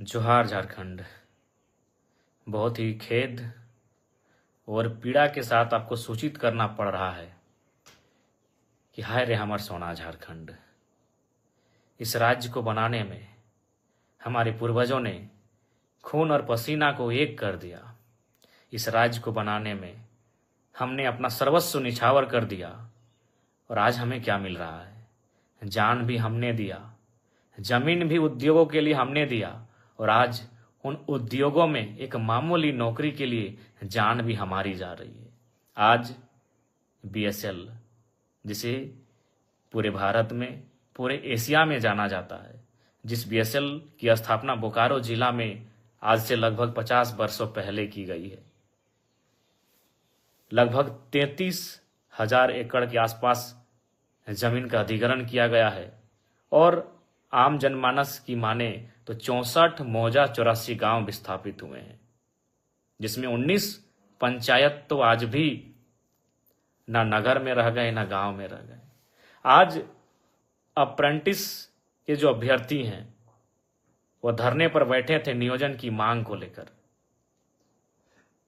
जोहार झारखंड। बहुत ही खेद और पीड़ा के साथ आपको सूचित करना पड़ रहा है कि हाय रे हमर सोना झारखंड। इस राज्य को बनाने में हमारे पूर्वजों ने खून और पसीना को एक कर दिया। इस राज्य को बनाने में हमने अपना सर्वस्व निछावर कर दिया और आज हमें क्या मिल रहा है? जान भी हमने दिया, जमीन भी उद्योगों के लिए हमने दिया और आज उन उद्योगों में एक मामूली नौकरी के लिए जान भी हमारी जा रही है। आज बीएसएल, जिसे पूरे भारत में, पूरे एशिया में जाना जाता है, जिस बीएसएल की स्थापना बोकारो जिला में आज से लगभग 50 वर्षों पहले की गई है। लगभग 33,000 एकड़ के आसपास जमीन का अधिग्रहण किया गया है और आम जनमानस की माने तो 64 मौजा 84 गांव विस्थापित हुए हैं, जिसमें 19 पंचायत तो आज भी ना नगर में रह गए ना गांव में रह गए। आज अप्रेंटिस के जो अभ्यर्थी हैं वो धरने पर बैठे थे नियोजन की मांग को लेकर,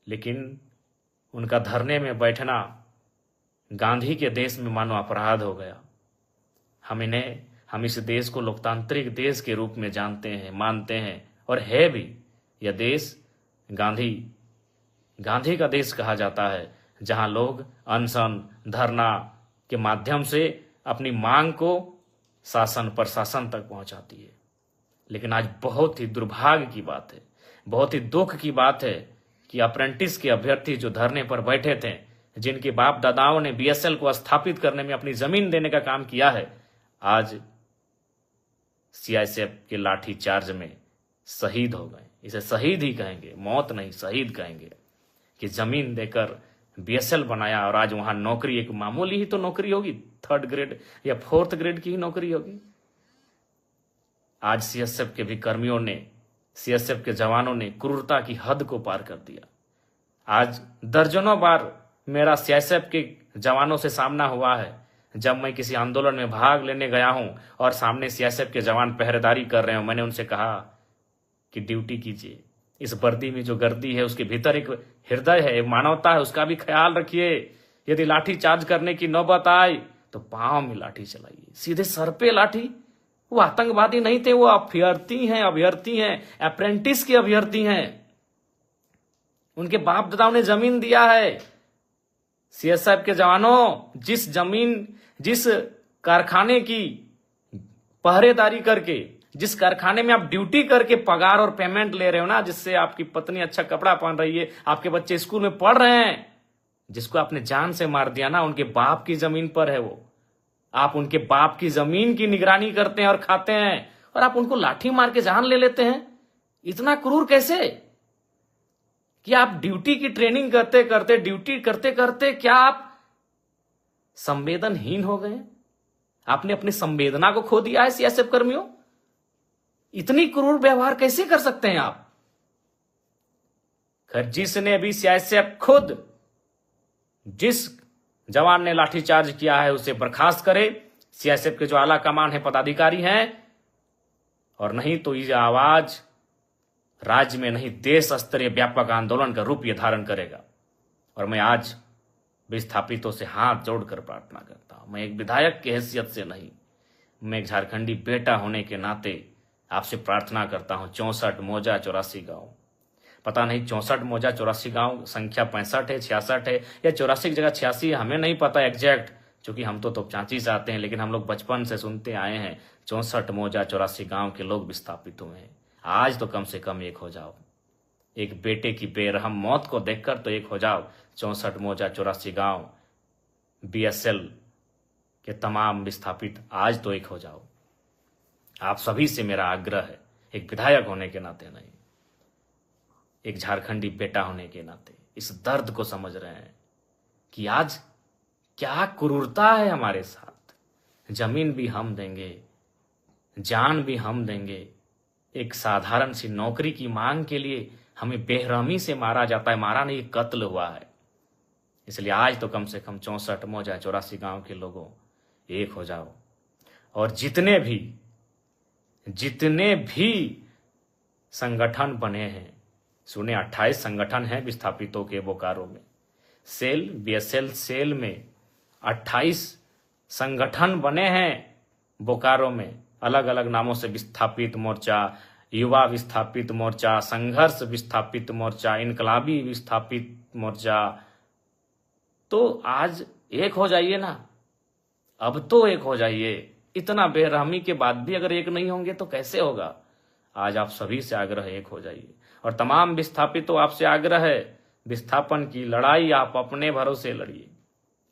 लेकिन उनका धरने में बैठना गांधी के देश में मानो अपराध हो गया। हम इस देश को लोकतांत्रिक देश के रूप में जानते हैं, मानते हैं और है भी। यह देश गांधी का देश कहा जाता है, जहां लोग अनशन धरना के माध्यम से अपनी मांग को शासन प्रशासन तक पहुंचाती है। लेकिन आज बहुत ही दुर्भाग्य की बात है, बहुत ही दुख की बात है कि अप्रेंटिस के अभ्यर्थी जो धरने पर बैठे थे, जिनके बाप दादाओं ने बीएसएल को स्थापित करने में अपनी जमीन देने का काम किया है, आज सीआईएसएफ के लाठी चार्ज में शहीद हो गए। इसे शहीद ही कहेंगे, मौत नहीं शहीद कहेंगे, कि जमीन देकर बीएसएल बनाया और आज वहां नौकरी एक मामूली ही तो नौकरी होगी, 3rd ग्रेड या 4th ग्रेड की ही नौकरी होगी। आज सीएसएफ के भी कर्मियों ने, सीएसएफ के जवानों ने क्रूरता की हद को पार कर दिया। आज दर्जनों बार मेरा सीएसएफ के जवानों से सामना हुआ है, जब मैं किसी आंदोलन में भाग लेने गया हूं और सामने सीएसएफ के जवान पहरेदारी कर रहे हो, मैंने उनसे कहा कि ड्यूटी कीजिए, इस वर्दी में जो गर्दी है उसके भीतर एक हृदय है, एक मानवता है, उसका भी ख्याल रखिए। यदि लाठी चार्ज करने की नौबत आए तो पांव में लाठी चलाइए, सीधे सर पे लाठी। वो आतंकवादी नहीं थे, वो अभ्यर्थी हैं, अप्रेंटिस के अभ्यर्थी हैं। उनके बाप दादाओं ने जमीन दिया है। सीएसएफ के जवानों, जिस कारखाने की पहरेदारी करके, जिस कारखाने में आप ड्यूटी करके पगार और पेमेंट ले रहे हो ना, जिससे आपकी पत्नी अच्छा कपड़ा पहन रही है, आपके बच्चे स्कूल में पढ़ रहे हैं, जिसको आपने जान से मार दिया ना, उनके बाप की जमीन पर है वो। आप उनके बाप की जमीन की निगरानी करते हैं और खाते हैं, और आप उनको लाठी मार के जान ले लेते हैं। इतना क्रूर कैसे कि आप ड्यूटी की ट्रेनिंग ड्यूटी करते करते क्या आप संवेदनहीन हो गए? आपने अपनी संवेदना को खो दिया है सीएसएफ कर्मियों। इतनी क्रूर व्यवहार कैसे कर सकते हैं आप? खैर, जिसने भी सीएसएफ खुद, जिस जवान ने लाठीचार्ज किया है उसे बर्खास्त करे, सीएसएफ के जो आला कमान है, पदाधिकारी हैं, और नहीं तो ये आवाज राज्य में नहीं देश स्तरीय व्यापक आंदोलन का रूप ये धारण करेगा। और मैं आज विस्थापितों से हाथ जोड़कर प्रार्थना करता हूं, मैं एक विधायक की हैसियत से नहीं, मैं एक झारखंडी बेटा होने के नाते आपसे प्रार्थना करता हूं। 64 मौजा 84 गांव, पता नहीं 64 मौजा 84 गांव संख्या 65 है, 66 है या 84 की जगह 86 है, हमें नहीं पता एग्जैक्ट, क्योंकि हम तो तोपचांची से आते हैं। लेकिन हम लोग बचपन से सुनते आए हैं 64 मौजा 84 गांव के लोग विस्थापित हुए हैं। आज तो कम से कम एक हो जाओ, एक बेटे की बेरहम मौत को देखकर तो एक हो जाओ। 64 मौजा 84 गांव बीएसएल के तमाम विस्थापित, आज तो एक हो जाओ। आप सभी से मेरा आग्रह है, एक विधायक होने के नाते नहीं, एक झारखंडी बेटा होने के नाते इस दर्द को समझ रहे हैं कि आज क्या क्रूरता है हमारे साथ। जमीन भी हम देंगे, जान भी हम देंगे, एक साधारण सी नौकरी की मांग के लिए हमें बेरहमी से मारा जाता है। मारा नहीं, कत्ल हुआ है। इसलिए आज तो कम से कम 64 मौजा 84 गांव के लोगों एक हो जाओ, और जितने भी संगठन बने हैं। सुने 28 संगठन हैं विस्थापितों के बोकारो में। सेल, बीएसएल सेल में 28 संगठन बने हैं बोकारो में, अलग अलग नामों से, विस्थापित मोर्चा, युवा विस्थापित मोर्चा, संघर्ष विस्थापित मोर्चा, इनकलाबी विस्थापित मोर्चा। तो आज एक हो जाइए ना, अब तो एक हो जाइए। इतना बेरहमी के बाद भी अगर एक नहीं होंगे तो कैसे होगा। आज आप सभी से आग्रह है, एक हो जाइए। और तमाम विस्थापितों आपसे आग्रह है, विस्थापन की लड़ाई आप अपने भरोसे लड़िए।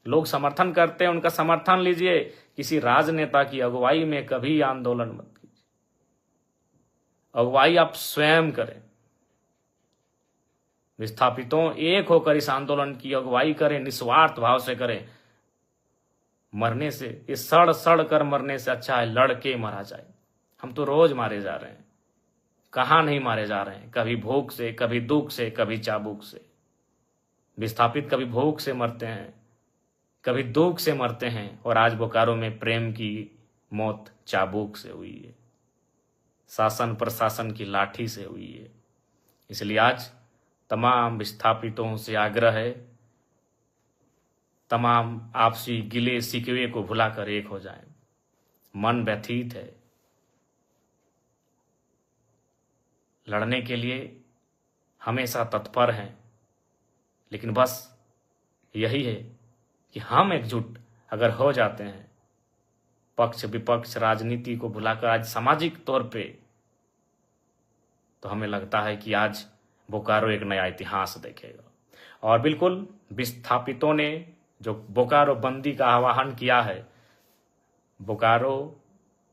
लोग समर्थन करते हैं, उनका समर्थन लीजिए। किसी राजनेता की अगुवाई में कभी आंदोलन मत कीजिए, अगुवाई आप स्वयं करें। विस्थापितों एक होकर इस आंदोलन की अगुवाई करें, निस्वार्थ भाव से करें। मरने से, इस सड़ सड़ कर मरने से अच्छा है लड़के मारा जाए। हम तो रोज मारे जा रहे हैं, कहां नहीं मारे जा रहे हैं, कभी भूख से, कभी दुख से, कभी चाबुक से। विस्थापित कभी भूख से मरते हैं, कभी दुख से मरते हैं, और आज बोकारो में प्रेम की मौत चाबुक से हुई है, शासन प्रशासन की लाठी से हुई है। इसलिए आज तमाम विस्थापितों से आग्रह है, तमाम आपसी गिले शिकवे को भुलाकर एक हो जाएं। मन व्यथित है, लड़ने के लिए हमेशा तत्पर हैं, लेकिन बस यही है कि हम एकजुट अगर हो जाते हैं, पक्ष विपक्ष राजनीति को भुलाकर आज सामाजिक तौर पे, तो हमें लगता है कि आज बोकारो एक नया इतिहास देखेगा। और बिल्कुल विस्थापितों ने जो बोकारो बंदी का आह्वान किया है, बोकारो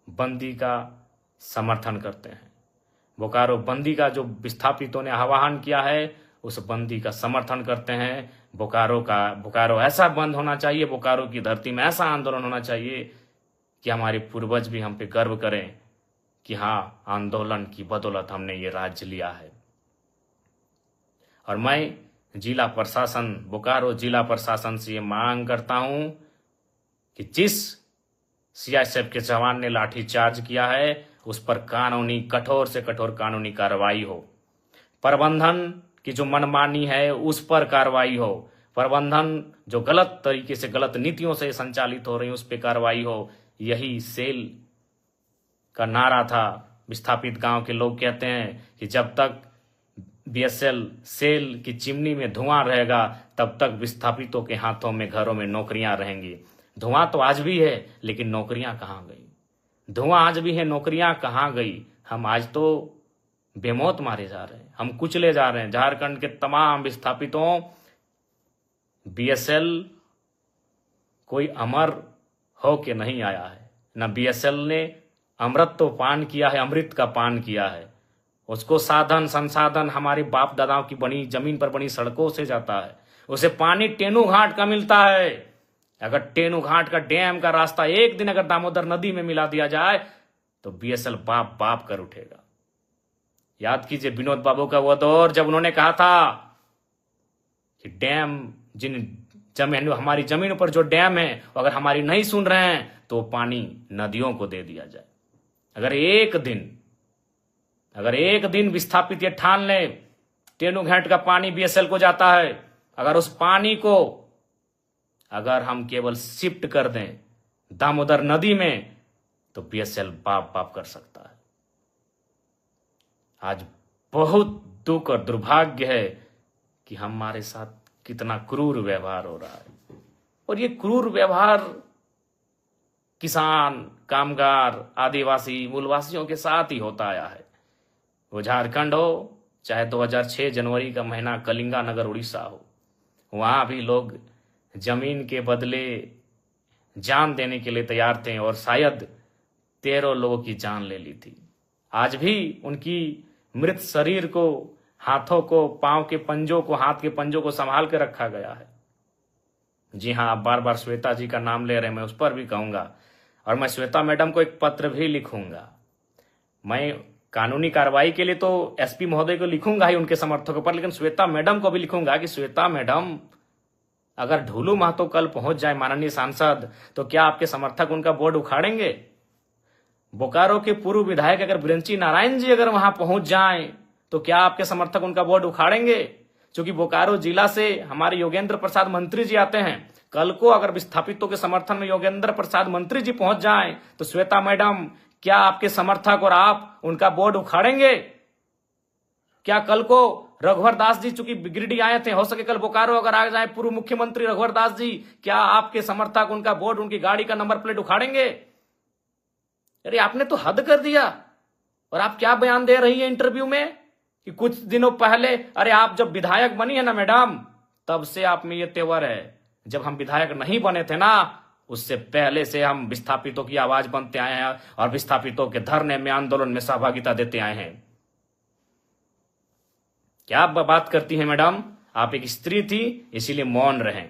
बंदी का समर्थन करते हैं। बोकारो बंदी का जो विस्थापितों ने आह्वान किया है, उस बंदी का समर्थन करते हैं। बोकारो ऐसा बंद होना चाहिए, बोकारो की धरती में ऐसा आंदोलन होना चाहिए कि हमारे पूर्वज भी हम पे गर्व करें कि हाँ, आंदोलन की बदौलत हमने ये राज्य लिया है। और मैं जिला प्रशासन, बोकारो जिला प्रशासन से ये मांग करता हूं कि जिस सीआईएसएफ के जवान ने लाठीचार्ज किया है, उस पर कानूनी, कठोर से कठोर कानूनी कार्रवाई हो। प्रबंधन की जो मनमानी है उस पर कार्रवाई हो। प्रबंधन जो गलत तरीके से, गलत नीतियों से संचालित हो रही है, उस पर कार्रवाई हो। यही सेल का नारा था। विस्थापित गांव के लोग कहते हैं कि जब तक बीएसएल सेल की चिमनी में धुआं रहेगा, तब तक विस्थापितों के हाथों में, घरों में नौकरियां रहेंगी। धुआं तो आज भी है, लेकिन नौकरियां कहां गई? धुआं आज भी है, नौकरियां कहां गई? हम आज तो बेमौत मारे जा रहे हैं, हम कुचले जा रहे हैं। झारखंड के तमाम विस्थापितों, बीएसएल कोई अमर हो के नहीं आया है। न बीएसएल ने अमृत तो पान किया है, अमृत का पान किया है। उसको साधन संसाधन हमारे बाप दादाओं की बनी जमीन पर बनी सड़कों से जाता है। उसे पानी टेनू घाट का मिलता है। अगर टेनू घाट का डैम का रास्ता एक दिन अगर दामोदर नदी में मिला दिया जाए, तो बीएसएल बाप बाप कर उठेगा। याद कीजिए विनोद बाबू का वो दौर, जब उन्होंने कहा था कि डैम, हमारी जमीन पर जो डैम है, अगर हमारी नहीं सुन रहे हैं तो पानी नदियों को दे दिया जाए। अगर एक दिन विस्थापित ये ठान ले टेनू घाट का पानी बीएसएल को जाता है, अगर उस पानी को अगर हम केवल शिफ्ट कर दें दामोदर नदी में, तो बीएसएल बाप बाप कर सकता है। आज बहुत दुख और दुर्भाग्य है कि हमारे साथ कितना क्रूर व्यवहार हो रहा है। और ये क्रूर व्यवहार किसान, कामगार, आदिवासी, मूलवासियों के साथ ही होता आया है। वो झारखंड हो, चाहे 2006 जनवरी का महीना कलिंगा नगर उड़ीसा हो, वहां भी लोग जमीन के बदले जान देने के लिए तैयार थे, और शायद 13 लोगों की जान ले ली थी। आज भी उनकी मृत शरीर को, हाथों को, पांव के पंजों को, हाथ के पंजों को संभाल के रखा गया है। जी हाँ, आप बार बार श्वेता जी का नाम ले रहे हैं, मैं उस पर भी कहूंगा, और मैं श्वेता मैडम को एक पत्र भी लिखूंगा। मैं कानूनी कार्रवाई के लिए तो एसपी महोदय को लिखूंगा ही, उनके समर्थकों पर, लेकिन श्वेता मैडम को भी लिखूंगा कि श्वेता मैडम, अगर ढूलू महतो कल पहुंच जाए माननीय सांसद, तो क्या आपके समर्थक उनका बोर्ड उखाड़ेंगे? बोकारो के पूर्व विधायक अगर बिरंची नारायण जी अगर वहां पहुंच जाएं तो क्या आपके समर्थक उनका वोट उखाड़ेंगे? क्योंकि बोकारो जिला से हमारे योगेंद्र प्रसाद मंत्री जी आते हैं। कल को अगर विस्थापितों के समर्थन में योगेंद्र प्रसाद मंत्री जी पहुंच जाएं तो श्वेता मैडम, क्या आपके समर्थक और आप उनका वोट उखाड़ेंगे? क्या कल को रघुवर दास जी चूंकि गिरिडीह आए थे, हो सके कल बोकारो अगर आ जाए पूर्व मुख्यमंत्री रघुवर दास जी, क्या आपके समर्थक उनका वोट, उनकी गाड़ी का नंबर प्लेट उखाड़ेंगे? अरे आपने तो हद कर दिया। और आप क्या बयान दे रही है इंटरव्यू में कि कुछ दिनों पहले, अरे आप जब विधायक बनी है ना मैडम, तब से आप में ये तेवर है। जब हम विधायक नहीं बने थे ना, उससे पहले से हम विस्थापितों की आवाज बनते आए हैं और विस्थापितों के धरने में, आंदोलन में सहभागिता देते आए हैं। क्या आप बात करती हैं मैडम? आप एक स्त्री थी इसीलिए मौन रहें,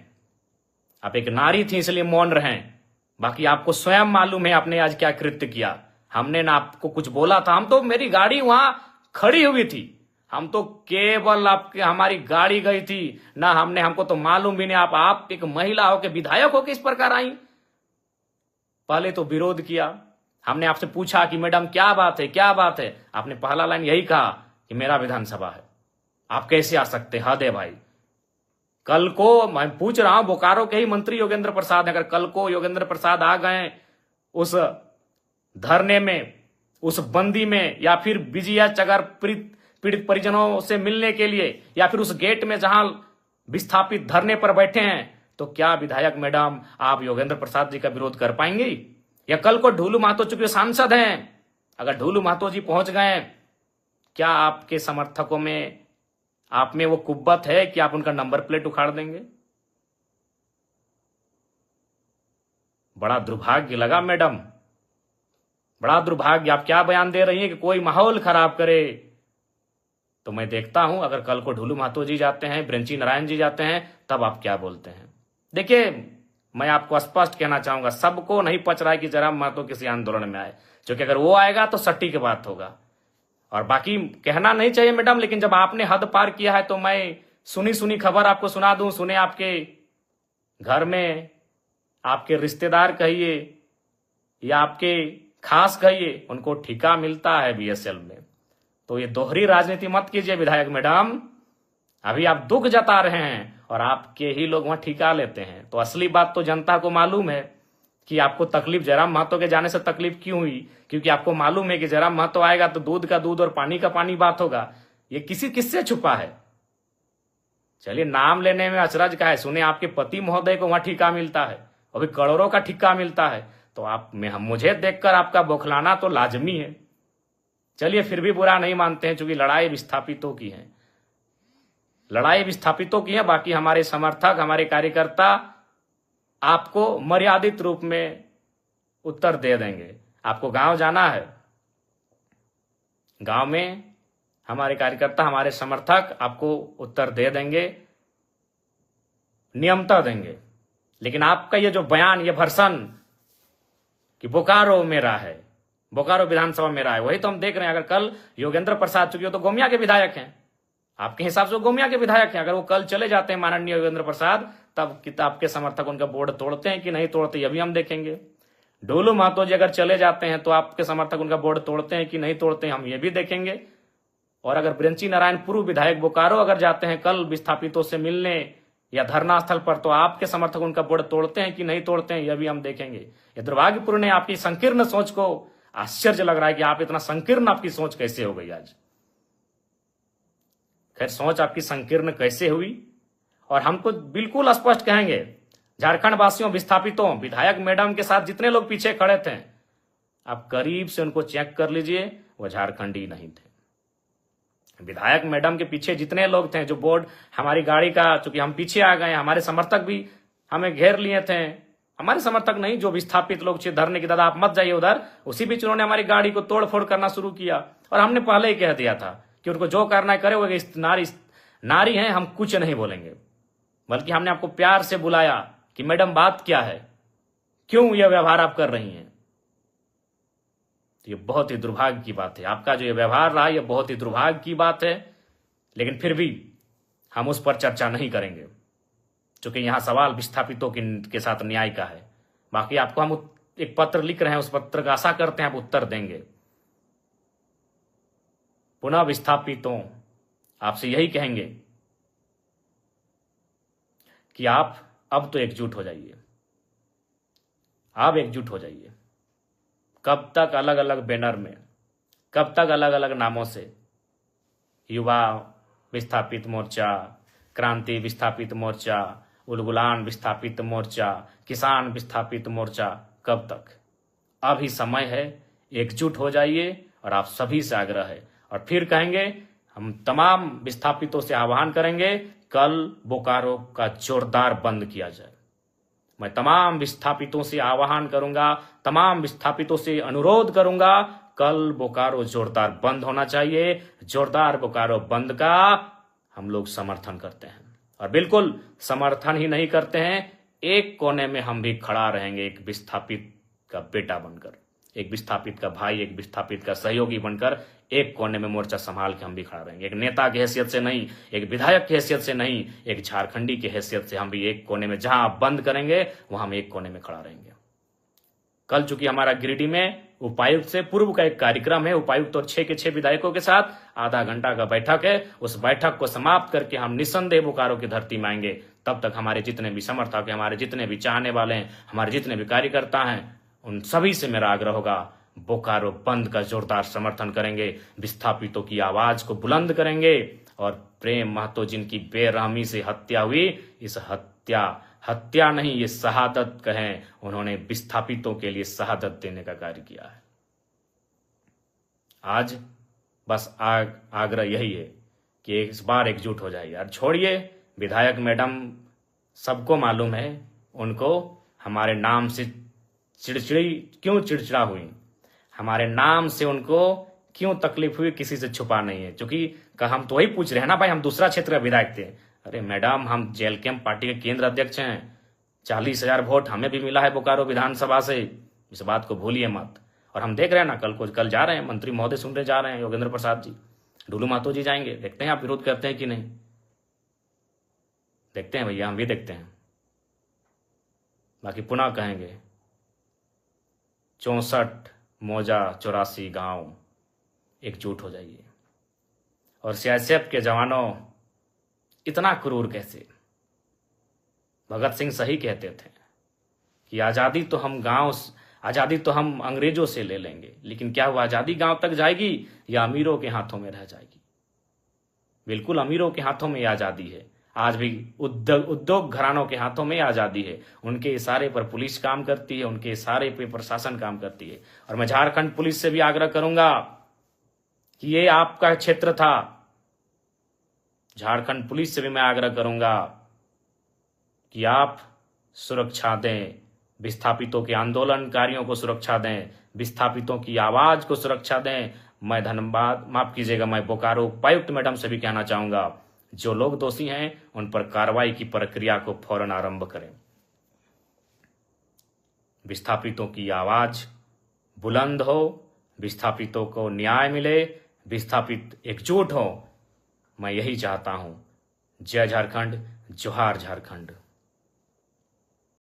आप एक नारी थी इसलिए मौन रहें। बाकी आपको स्वयं मालूम है आपने आज क्या कृत्य किया। हमने ना आपको कुछ बोला था, हम तो, मेरी गाड़ी वहां खड़ी हुई थी, हम तो केवल आपके, हमारी गाड़ी गई थी ना, हमको तो मालूम भी नहीं आप एक महिला हो के विधायक हो के इस प्रकार आई। पहले तो विरोध किया, हमने आपसे पूछा कि मैडम क्या बात है, क्या बात है, आपने पहला लाइन यही कहा कि मेरा विधानसभा है, आप कैसे आ सकते? हद है भाई। कल को मैं पूछ रहा हूं, बोकारो के ही मंत्री योगेंद्र प्रसाद, अगर कल को योगेंद्र प्रसाद आ गए उस धरने में, उस बंदी में, या फिर बीजीएच अगर पीड़ित परिजनों से मिलने के लिए, या फिर उस गेट में जहां विस्थापित धरने पर बैठे हैं, तो क्या विधायक मैडम आप योगेंद्र प्रसाद जी का विरोध कर पाएंगी? या कल को ढूलू महतो चूंकि सांसद हैं, अगर ढूलू महतो जी पहुंच गए, क्या आपके समर्थकों में, आप में वो कुव्वत है कि आप उनका नंबर प्लेट उखाड़ देंगे? बड़ा दुर्भाग्य लगा मैडम, बड़ा दुर्भाग्य। आप क्या बयान दे रही हैं कि कोई माहौल खराब करे? तो मैं देखता हूं अगर कल को ढूलू महतो जी जाते हैं, बिरंची नारायण जी जाते हैं, तब आप क्या बोलते हैं। देखिए, मैं आपको स्पष्ट कहना चाहूंगा, सबको नहीं पच रहा है कि जयराम महतो किसी आंदोलन में आए, क्योंकि अगर वो आएगा तो सट्टी की बात होगा। और बाकी कहना नहीं चाहिए मैडम, लेकिन जब आपने हद पार किया है तो मैं सुनी सुनी खबर आपको सुना दूं। सुने आपके घर में आपके रिश्तेदार कहिए या आपके खास कहिए, उनको ठिका मिलता है बीएसएल में। तो ये दोहरी राजनीति मत कीजिए विधायक मैडम। अभी आप दुख जता रहे हैं और आपके ही लोग वहां ठिका लेते हैं। तो असली बात तो जनता को मालूम है कि आपको तकलीफ जयराम महतो के जाने से तकलीफ क्यों हुई, क्योंकि आपको मालूम है कि जयराम महतो आएगा तो दूध का दूध और पानी का पानी बात होगा। ये किससे छुपा है? चलिए, नाम लेने में अचरज का है। सुने आपके पति महोदय को वहां ठिका मिलता है, अभी करोड़ों का ठिका मिलता है, तो आप में मुझे देखकर आपका बौखलाना तो लाजमी है। चलिए, फिर भी बुरा नहीं मानते हैं, क्योंकि लड़ाई विस्थापितों की है, लड़ाई विस्थापितों की है। बाकी हमारे समर्थक, हमारे कार्यकर्ता आपको मर्यादित रूप में उत्तर दे देंगे। आपको गांव जाना है, गांव में हमारे कार्यकर्ता, हमारे समर्थक आपको उत्तर दे देंगे, नियमता देंगे। लेकिन आपका ये जो बयान, ये भर्सन कि बोकारो मेरा है, बोकारो विधानसभा मेरा है, वही तो हम देख रहे हैं। अगर कल योगेंद्र प्रसाद, चूंकि वो तो गोमिया के विधायक हैं, आपके हिसाब से वो गोमिया के विधायक हैं, अगर वो कल चले जाते हैं माननीय योगेंद्र प्रसाद, तब किताब के समर्थक उनका बोर्ड तोड़ते हैं कि नहीं तोड़ते, ये भी हम देखेंगे। ढोलू महतो जी अगर चले जाते हैं तो आपके समर्थक उनका बोर्ड तोड़ते हैं कि नहीं तोड़ते हैं, हम ये भी देखेंगे। और अगर बिरंची नारायण पूर्व विधायक बोकारो अगर जाते हैं कल विस्थापितों से मिलने या धरना स्थल पर, तो आपके समर्थक उनका बोर्ड तोड़ते हैं कि नहीं तोड़ते हैं, यह भी हम देखेंगे। ये दुर्भाग्यपूर्ण है, आपकी संकीर्ण सोच को आश्चर्य लग रहा है कि आप इतना संकीर्ण, आपकी सोच कैसे हो गई आज। खैर, सोच आपकी संकीर्ण कैसे हुई, और हम तो बिल्कुल स्पष्ट कहेंगे, झारखंड वासियों, विस्थापितों, विधायक मैडम के साथ जितने लोग पीछे खड़े थे, आप करीब से उनको चेक कर लीजिए, वो झारखंडी नहीं थे। विधायक मैडम के पीछे जितने लोग थे, जो बोर्ड हमारी गाड़ी का, चूंकि हम पीछे आ गए, हमारे समर्थक भी हमें घेर लिए थे, हमारे समर्थक नहीं, जो विस्थापित लोग थे धरने की, दादा आप मत जाइए उधर, उसी बीच उन्होंने हमारी गाड़ी को तोड़ फोड़ करना शुरू किया। और हमने पहले ही कह दिया था कि उनको जो करना है करे, वो नारी हैं, हम कुछ नहीं बोलेंगे। बल्कि हमने आपको प्यार से बुलाया कि मैडम बात क्या है, क्यों यह व्यवहार आप कर रही हैं। तो ये बहुत ही दुर्भाग्य की बात है, आपका जो ये व्यवहार रहा, ये बहुत ही दुर्भाग्य की बात है। लेकिन फिर भी हम उस पर चर्चा नहीं करेंगे, क्योंकि यहां सवाल विस्थापितों के साथ न्याय का है। बाकी आपको हम एक पत्र लिख रहे हैं, उस पत्र का आशा करते हैं आप उत्तर देंगे। पुनः विस्थापितों आपसे यही कहेंगे कि आप अब तो एकजुट हो जाइए, आप एकजुट हो जाइए। कब तक अलग अलग बैनर में, कब तक अलग अलग नामों से, युवा विस्थापित मोर्चा, क्रांति विस्थापित मोर्चा, उलगुलान विस्थापित मोर्चा, किसान विस्थापित मोर्चा, कब तक? अभी समय है, एकजुट हो जाइए। और आप सभी से आग्रह है, और फिर कहेंगे, हम तमाम विस्थापितों से आह्वान करेंगे, कल बोकारो का जोरदार बंद किया जाए। मैं तमाम विस्थापितों से आह्वान करूंगा, तमाम विस्थापितों से अनुरोध करूंगा, कल बोकारो जोरदार बंद होना चाहिए। जोरदार बोकारो बंद का हम लोग समर्थन करते हैं, और बिल्कुल समर्थन ही नहीं करते हैं, एक कोने में हम भी खड़ा रहेंगे, एक विस्थापित का बेटा बनकर, एक विस्थापित का भाई, एक विस्थापित का सहयोगी बनकर एक कोने में मोर्चा संभाल के हम भी खड़ा रहेंगे। एक नेता की हैसियत से नहीं, एक विधायक की हैसियत से नहीं, एक झारखंडी की हैसियत से हम भी एक कोने में, जहां आप बंद करेंगे वहां हम एक कोने में खड़ा रहेंगे। कल चूंकि हमारा गिरिडीह में उपायुक्त से पूर्व का एक कार्यक्रम है, उपायुक्त और 6 के 6 विधायकों के साथ आधा घंटा का बैठक है, उस बैठक को समाप्त करके हम निस्संदेह बोकारो की धरती में आएंगे। तब तक हमारे जितने भी समर्थक हैं, हमारे जितने भी चाहने वाले हैं, हमारे जितने भी कार्यकर्ता हैं, उन सभी से मेरा आग्रह होगा, बोकारो बंद का जोरदार समर्थन करेंगे, विस्थापितों की आवाज को बुलंद करेंगे। और प्रेम महतो जिनकी बेरहमी से हत्या हुई, इस हत्या नहीं, ये शहादत कहें, उन्होंने विस्थापितों के लिए शहादत देने का कार्य किया है। आज बस आग्रह यही है कि इस बार एकजुट हो जाइए। और छोड़िए विधायक मैडम, सबको मालूम है उनको हमारे नाम से क्यों चिड़चिड़ा हुई, हमारे नाम से उनको क्यों तकलीफ हुई, किसी से छुपा नहीं है। क्योंकि हम तो वही पूछ रहे हैं ना भाई, हम दूसरा क्षेत्र का विधायक थे। अरे मैडम, हम जेल कैंप पार्टी के केंद्र अध्यक्ष हैं, 40,000 वोट हमें भी मिला है बोकारो विधानसभा से, इस बात को भूलिए मत। और हम देख रहे हैं ना, कल जा रहे हैं, मंत्री महोदय सुनने जा रहे हैं, योगेंद्र प्रसाद जी, डुलू महतो जी जाएंगे, देखते हैं आप विरोध करते हैं कि नहीं, देखते हैं भैया, हम भी देखते हैं। बाकी पुनः कहेंगे, 64 मौजा 84 गांव, एकजुट हो जाइए। और सीआईएसएफ के जवानों, इतना क्रूर कैसे? भगत सिंह सही कहते थे कि आजादी तो हम अंग्रेजों से ले लेंगे, लेकिन क्या वो आजादी गांव तक जाएगी या अमीरों के हाथों में रह जाएगी? बिल्कुल अमीरों के हाथों में आजादी है। आज भी उद्योग घरानों के हाथों में आजादी है, उनके इशारे पर पुलिस काम करती है, उनके इशारे पर प्रशासन काम करती है। और मैं झारखंड पुलिस से भी आग्रह करूंगा कि ये आपका क्षेत्र था, झारखंड पुलिस से भी मैं आग्रह करूंगा कि आप सुरक्षा दें, विस्थापितों के आंदोलनकारियों को सुरक्षा दें, विस्थापितों की आवाज को सुरक्षा दें। मैं माफ कीजिएगा, मैं बोकारो उपायुक्त मैडम से भी कहना चाहूंगा, जो लोग दोषी हैं उन पर कार्रवाई की प्रक्रिया को फौरन आरंभ करें। विस्थापितों की आवाज बुलंद हो, विस्थापितों को न्याय मिले, विस्थापित एकजुट हो, मैं यही चाहता हूं। जय झारखंड, जोहार झारखंड।